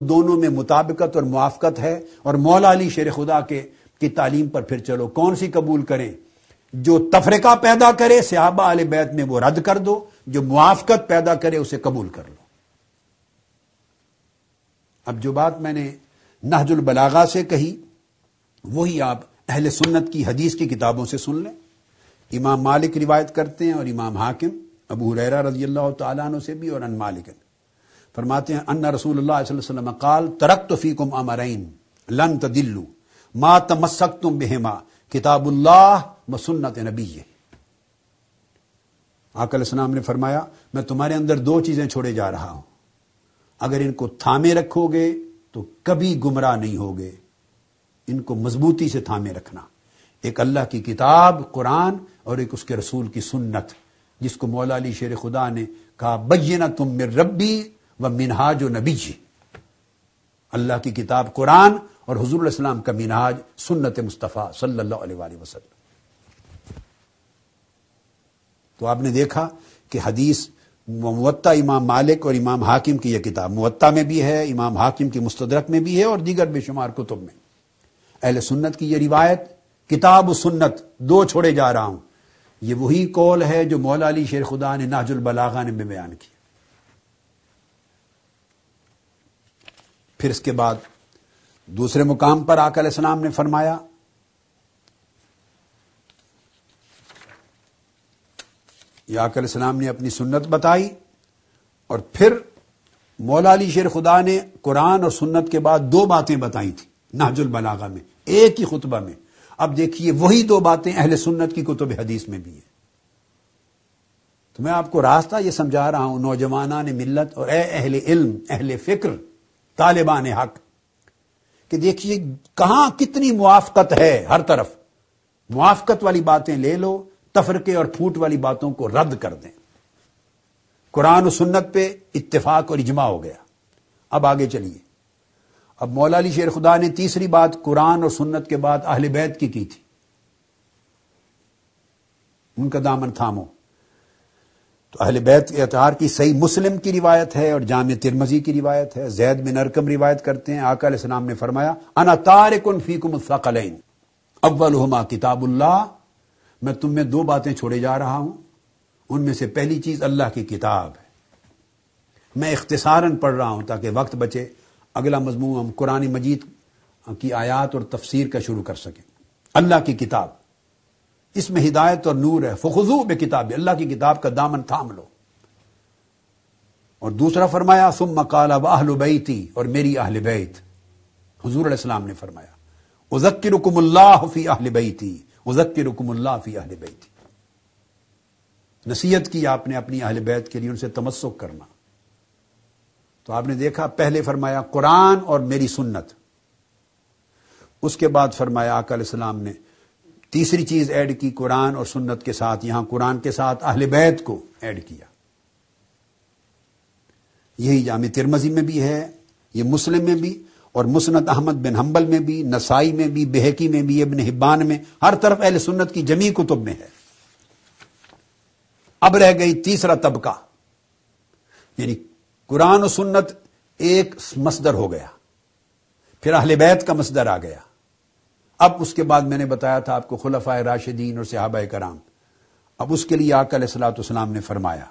دونوں میں مطابقت اور موافقت ہے، اور مولا علی شیر خدا کی تعلیم پر پھر چلو۔ کون سی قبول کریں؟ جو تفرقہ پیدا کرے صحابہ اہل بیت میں وہ رد کر دو، جو موافقت پیدا کرے اسے قبول کر لو۔ اب جو بات میں نے نہج البلاغہ سے کہی وہی آپ اہل سنت کی حدیث کی کتابوں سے سن لیں۔ امام مالک روایت کرتے ہیں اور امام حاکم ابو ہریرہ رضی اللہ تعالیٰ عنہ سے بھی، اور ان مالک فرماتے ہیں ان رسول اللہ صلی اللہ علیہ وسلم قال ترکت فیکم امرین لن تدلوا ما تمسکتم بہما کتاب اللہ و سنت نبیہ۔ آقا علیہ السلام نے فرمایا میں تمہارے اندر دو چیزیں چھوڑے جا رہا ہوں، اگر ان کو تھامے رکھو گے تو کبھی گمراہ نہیں ہوگے، ان کو مضبوطی سے تھامے رکھنا۔ ایک اللہ کی کتاب قرآن اور ایک اس کے رسول کی سنت، جس کو مولا علی شیر خدا نے کہا بینۃ من ربی و منہاج نبی۔ اللہ کی کتاب قرآن اور حضور علیہ السلام کا منہاج سنت مصطفیٰ صلی اللہ علیہ وآلہ وسلم۔ تو آپ نے دیکھا کہ حدیث موطا امام مالک اور امام حاکم کی یہ کتاب موطا میں بھی ہے، امام حاکم کی مستدرک میں بھی ہے، اور دیگر بے شمار کتب میں اہل سنت کی یہ روایت کتاب و سنت دو چھوڑے جا رہا ہوں، یہ وہی قول ہے جو مولا علی شیر خدا نے نہج البلاغہ میں بیان کیا۔ پھر اس کے بعد دوسرے مقام پر آقا علیہ السلام نے فرمایا یا آقا علیہ السلام نے اپنی سنت بتائی، اور پھر مولا علی شیر خدا نے قرآن اور سنت کے بعد دو باتیں بتائی تھیں نہج البلاغہ میں ایک ہی خطبہ میں۔ اب دیکھیے وہی دو باتیں اہل سنت کی کتب حدیث میں بھی ہیں۔ تو میں آپ کو راستہ یہ سمجھا رہا ہوں نوجوانان ملت اور اے اہل علم، اہل فکر، طالبان حق، کہ دیکھیے کہاں کتنی موافقت ہے، ہر طرف موافقت والی باتیں لے لو، تفرقے اور پھوٹ والی باتوں کو رد کر دیں۔ قرآن و سنت پہ اتفاق اور اجماع ہو گیا۔ اب آگے چلیے، اب مولا علی شیر خدا نے تیسری بات قرآن اور سنت کے بعد اہل بیت کی تھی، ان کا دامن تھامو۔ تو اہل بیت کے اطہار کی صحیح مسلم کی روایت ہے اور جامع ترمذی کی روایت ہے، زید بن ارقم روایت کرتے ہیں آقا علیہ السلام نے فرمایا انا تارک فیکم الثقلین اولہما کتاب اللہ، میں تم میں دو باتیں چھوڑے جا رہا ہوں، ان میں سے پہلی چیز اللہ کی کتاب ہے۔ میں اختصاراً پڑھ رہا ہوں تاکہ وقت بچے، اگلا مضمون ہم قرآن مجید کی آیات اور تفسیر کا شروع کر سکیں۔ اللہ کی کتاب، اس میں ہدایت اور نور ہے، فخذوا بکتاب، اللہ کی کتاب کا دامن تھام لو۔ اور دوسرا فرمایا ثم قال واہل بیتی، اور میری اہل بیت، حضور علیہ السلام نے فرمایا اذکرکم اللہ فی اہل بیتی، اذکرکم اللہ فی اہل بیتی، نصیحت کی آپ نے اپنی اہل بیت کے لیے، ان سے تمسک کرنا۔ تو آپ نے دیکھا پہلے فرمایا قرآن اور میری سنت، اس کے بعد فرمایا آقا علیہ السلام نے تیسری چیز ایڈ کی قرآن اور سنت کے ساتھ، یہاں قرآن کے ساتھ اہل بیت کو ایڈ کیا۔ یہی جامع ترمذی میں بھی ہے، یہ مسلم میں بھی، اور مسند احمد بن حنبل میں بھی، نسائی میں بھی، بہقی میں بھی، ابن حبان میں، ہر طرف اہل سنت کی جمیع کتب میں ہے۔ اب رہ گئی تیسرا طبقہ، یعنی قرآن و سنت ایک مصدر ہو گیا، پھر اہل بیت کا مصدر آ گیا۔ اب اس کے بعد میں نے بتایا تھا آپ کو خلفائے راشدین اور صحابہ کرام، اب اس کے لیے آقا علیہ الصلوۃ والسلام نے فرمایا،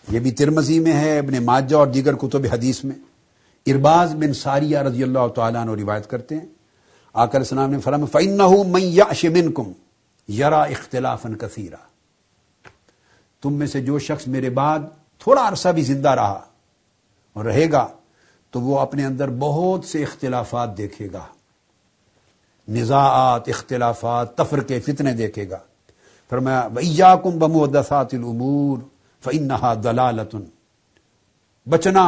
یہ بھی ترمذی میں ہے، ابن ماجہ اور دیگر کتب حدیث میں، ارباز بن ساریہ رضی اللہ تعالیٰ عنہ روایت کرتے ہیں، آقا علیہ السلام نے فرمایا فَإِنَّهُ مَن يَعْشِ مِنْكُمْ يَرَى اخْتِلَافًا كَثِيرًا، تم میں سے جو شخص میرے بعد تھوڑا عرصہ بھی زندہ رہا اور رہے گا تو وہ اپنے اندر بہت سے اختلافات دیکھے گا، نزاعات، اختلافات، تفرقے، فتنے دیکھے گا۔ فرمایا وَإِيَّاكُمْ بِمُحْدَثَاتِ الْأُمُورِ فَإِنَّهَا ضَلَالَةٌ، بچنا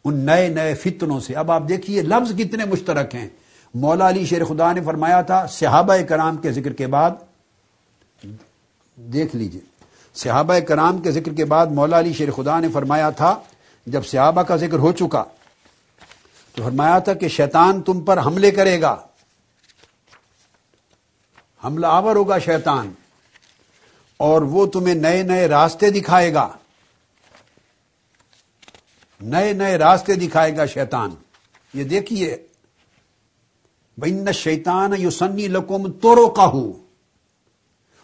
ان نئے نئے فتنوں سے۔ اب آپ دیکھیے لفظ کتنے مشترک ہیں۔ مولا علی شیر خدا نے فرمایا تھا صحابہ کرام کے ذکر کے بعد، دیکھ لیجئے، صحابہ کرام کے ذکر کے بعد مولا علی شیر خدا نے فرمایا تھا، جب صحابہ کا ذکر ہو چکا تو فرمایا تھا کہ شیطان تم پر حملے کرے گا، حملہ آور ہوگا شیطان، اور وہ تمہیں نئے نئے راستے دکھائے گا، نئے نئے راستے دکھائے گا شیطان. یہ دیکھیے وَإِنَّ الشَّيْطَانَ يُسَنِّي لَكُمْ طُرُقَهُ،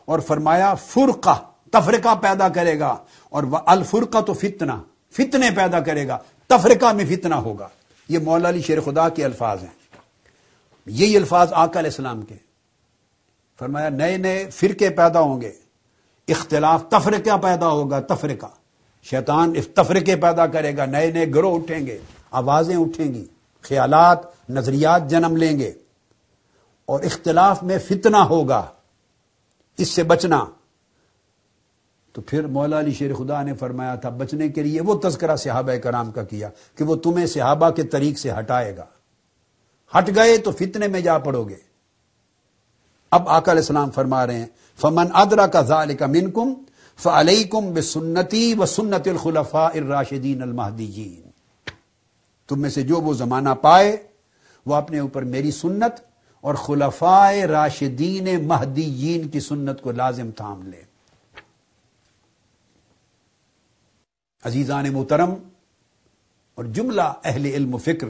اور فرمایا فرقہ تفرقہ پیدا کرے گا، اور الفرقہ تو فتنہ فتنے پیدا کرے گا، تفرقہ میں فتنہ ہوگا. یہ مولا علی شیر خدا کے الفاظ ہیں، یہی الفاظ آقا علیہ السلام کے. فرمایا نئے نئے فرقے پیدا ہوں گے، اختلاف تفرقہ پیدا ہوگا، تفرقہ شیطان تفرقے پیدا کرے گا، نئے نئے گروہ اٹھیں گے، آوازیں اٹھیں گی، خیالات نظریات جنم لیں گے، اور اختلاف میں فتنہ ہوگا. اس سے بچنا. تو پھر مولا علی شیر خدا نے فرمایا تھا بچنے کے لیے وہ تذکرہ صحابہ کرام کا کیا کہ وہ تمہیں صحابہ کے طریق سے ہٹائے گا، ہٹ گئے تو فتنے میں جا پڑو گے. اب آقا علیہ السلام فرما رہے ہیں فمن ادرک ذالک منکم فعلیکم بسنتی وسنت الخلفاء الراشدین المہدیین. تم میں سے جو وہ زمانہ پائے وہ اپنے اوپر میری سنت اور خلفاء راشدین مہدیین کی سنت کو لازم تھام لے. عزیزان محترم اور جملہ اہل علم و فکر،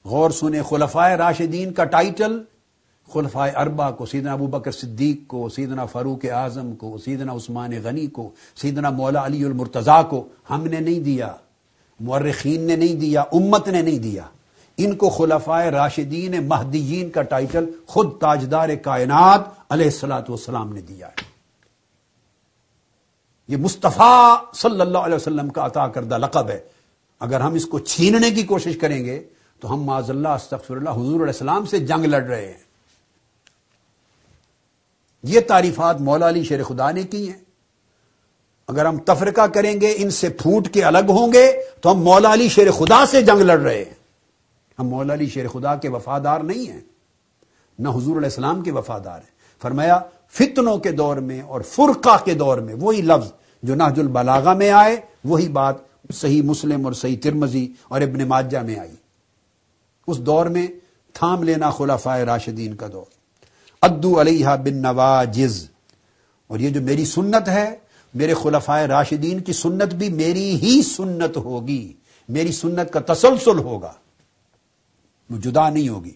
غور سنیں. خلفاء راشدین کا ٹائٹل خلفاء اربعہ کو، سیدنا ابو بکر صدیق کو، سیدنا فاروق اعظم کو، سیدنا عثمان غنی کو، سیدنا مولا علی المرتضیٰ کو ہم نے نہیں دیا، مورخین نے نہیں دیا، امت نے نہیں دیا. ان کو خلفاء راشدین مہدیین کا ٹائٹل خود تاجدار کائنات علیہ الصلوۃ والسلام نے دیا ہے. یہ مصطفیٰ صلی اللہ علیہ وسلم کا عطا کردہ لقب ہے. اگر ہم اس کو چھیننے کی کوشش کریں گے تو ہم معاذ اللہ استغفر اللہ حضور علیہ السلام سے جنگ لڑ رہے ہیں. یہ تعریفات مولا علی شیر خدا نے کی ہیں. اگر ہم تفرقہ کریں گے، ان سے پھوٹ کے الگ ہوں گے تو ہم مولا علی شیر خدا سے جنگ لڑ رہے ہیں. ہم مولا علی شیر خدا کے وفادار نہیں ہیں، نہ حضور علیہ السلام کے وفادار ہیں. فرمایا فتنوں کے دور میں اور فرقہ کے دور میں وہی لفظ جو نہج البلاغہ میں آئے، وہی بات صحیح مسلم اور صحیح ترمذی اور ابن ماجہ میں آئی. اس دور میں تھام لینا خلفاء راشدین کا دور. ادو علیہا بالنواجز، اور یہ جو میری سنت ہے، میرے خلفاء راشدین کی سنت بھی میری ہی سنت ہوگی، میری سنت کا تسلسل ہوگا، وہ جدا نہیں ہوگی.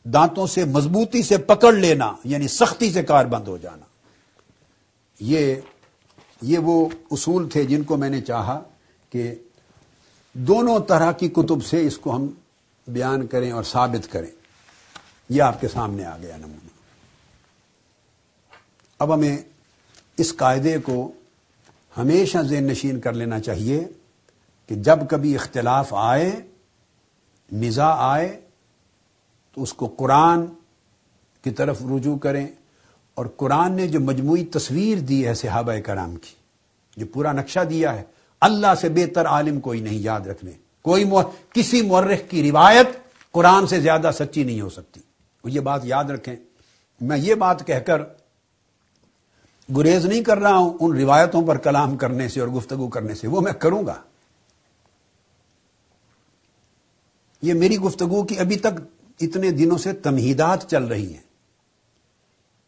دانتوں سے مضبوطی سے پکڑ لینا یعنی سختی سے کار بند ہو جانا. یہ وہ اصول تھے جن کو میں نے چاہا کہ دونوں طرح کی کتب سے اس کو ہم بیان کریں اور ثابت کریں. یہ آپ کے سامنے آ گیا نمونہ. اب ہمیں اس قاعدے کو ہمیشہ ذہن نشین کر لینا چاہیے کہ جب کبھی اختلاف آئے، نزاع آئے، تو اس کو قرآن کی طرف رجوع کریں. اور قرآن نے جو مجموعی تصویر دی ہے صحابہ کرام کی، جو پورا نقشہ دیا ہے، اللہ سے بہتر عالم کوئی نہیں. یاد رکھنے کسی مورخ کی روایت قرآن سے زیادہ سچی نہیں ہو سکتی. یہ بات یاد رکھیں. میں یہ بات کہہ کر گریز نہیں کر رہا ہوں ان روایتوں پر کلام کرنے سے اور گفتگو کرنے سے، وہ میں کروں گا. یہ میری گفتگو کی ابھی تک اتنے دنوں سے تمہیدات چل رہی ہیں.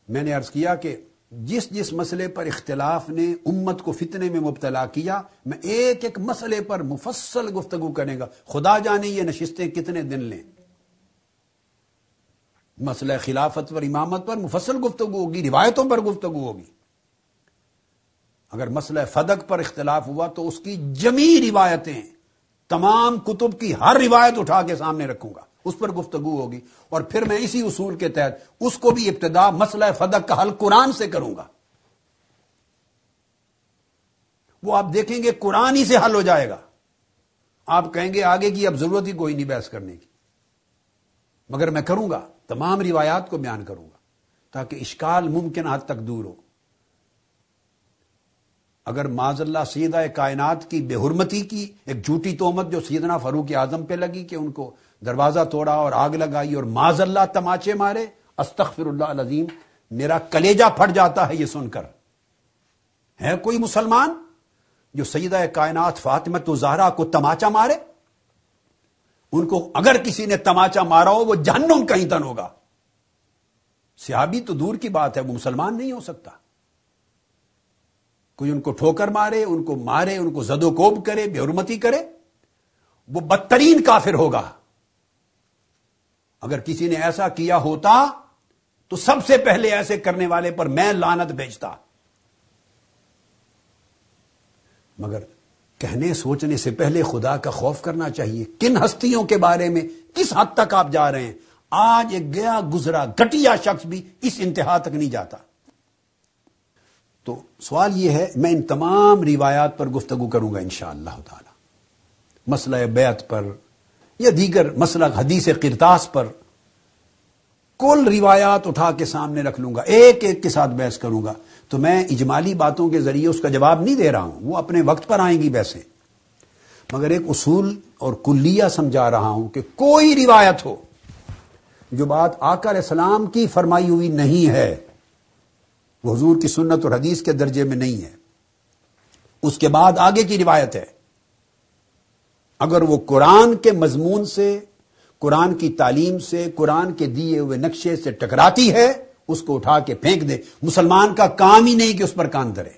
میں نے عرض کیا کہ جس جس مسئلے پر اختلاف نے امت کو فتنے میں مبتلا کیا، میں ایک ایک مسئلے پر مفصل گفتگو کرے گا. خدا جانے یہ نشستیں کتنے دن لیں. مسئلہ خلافت پر، امامت پر مفصل گفتگو ہوگی، روایتوں پر گفتگو ہوگی. اگر مسئلہ فدق پر اختلاف ہوا تو اس کی جمیع روایتیں، تمام کتب کی ہر روایت اٹھا کے سامنے رکھوں گا، اس پر گفتگو ہوگی. اور پھر میں اسی اصول کے تحت اس کو بھی ابتدا مسئلہ فدق کا حل قرآن سے کروں گا. وہ آپ دیکھیں گے قرآن ہی سے حل ہو جائے گا. آپ کہیں گے آگے کی اب ضرورت ہی کوئی نہیں بحث کرنے کی. مگر میں کروں گا، تمام روایات کو بیان کروں گا تاکہ اشکال ممکن حد تک دور ہو. اگر معاذ اللہ سیدہ کائنات کی بے حرمتی کی ایک جھوٹی تہمت جو سیدنا فاروق اعظم پہ لگی کہ ان کو دروازہ توڑا اور آگ لگائی اور معاذ اللہ تماچے مارے، استغفر اللہ العظیم، میرا کلیجہ پھٹ جاتا ہے یہ سن کر. ہے کوئی مسلمان جو سیدہ کائنات فاطمہ الزہرا کو تماچا مارے؟ ان کو اگر کسی نے تماچا مارا ہو وہ جہنم کہیں تن ہوگا. صحابی تو دور کی بات ہے، وہ مسلمان نہیں ہو سکتا. کوئی ان کو ٹھوکر مارے، ان کو زد و کوب کرے، بے حرمتی کرے، وہ بدترین کافر ہوگا. اگر کسی نے ایسا کیا ہوتا تو سب سے پہلے ایسے کرنے والے پر میں لعنت بھیجتا. مگر کہنے سوچنے سے پہلے خدا کا خوف کرنا چاہیے. کن ہستیوں کے بارے میں کس حد تک آپ جا رہے ہیں؟ آج ایک گیا گزرا گھٹیا شخص بھی اس انتہا تک نہیں جاتا. تو سوال یہ ہے، میں ان تمام روایات پر گفتگو کروں گا انشاءاللہ تعالی، مسئلہ بیعت پر یا دیگر مسئلہ حدیث قرطاس پر. کل روایات اٹھا کے سامنے رکھ لوں گا، ایک ایک کے ساتھ بحث کروں گا. تو میں اجمالی باتوں کے ذریعے اس کا جواب نہیں دے رہا ہوں، وہ اپنے وقت پر آئیں گی بحثیں، مگر ایک اصول اور کلیہ سمجھا رہا ہوں کہ کوئی روایت ہو جو بات آقا علیہ السلام کی فرمائی ہوئی نہیں ہے، وہ حضور کی سنت اور حدیث کے درجے میں نہیں ہے، اس کے بعد آگے کی روایت ہے، اگر وہ قرآن کے مضمون سے، قرآن کی تعلیم سے، قرآن کے دیے ہوئے نقشے سے ٹکراتی ہے، اس کو اٹھا کے پھینک دے. مسلمان کا کام ہی نہیں کہ اس پر کان دھرے.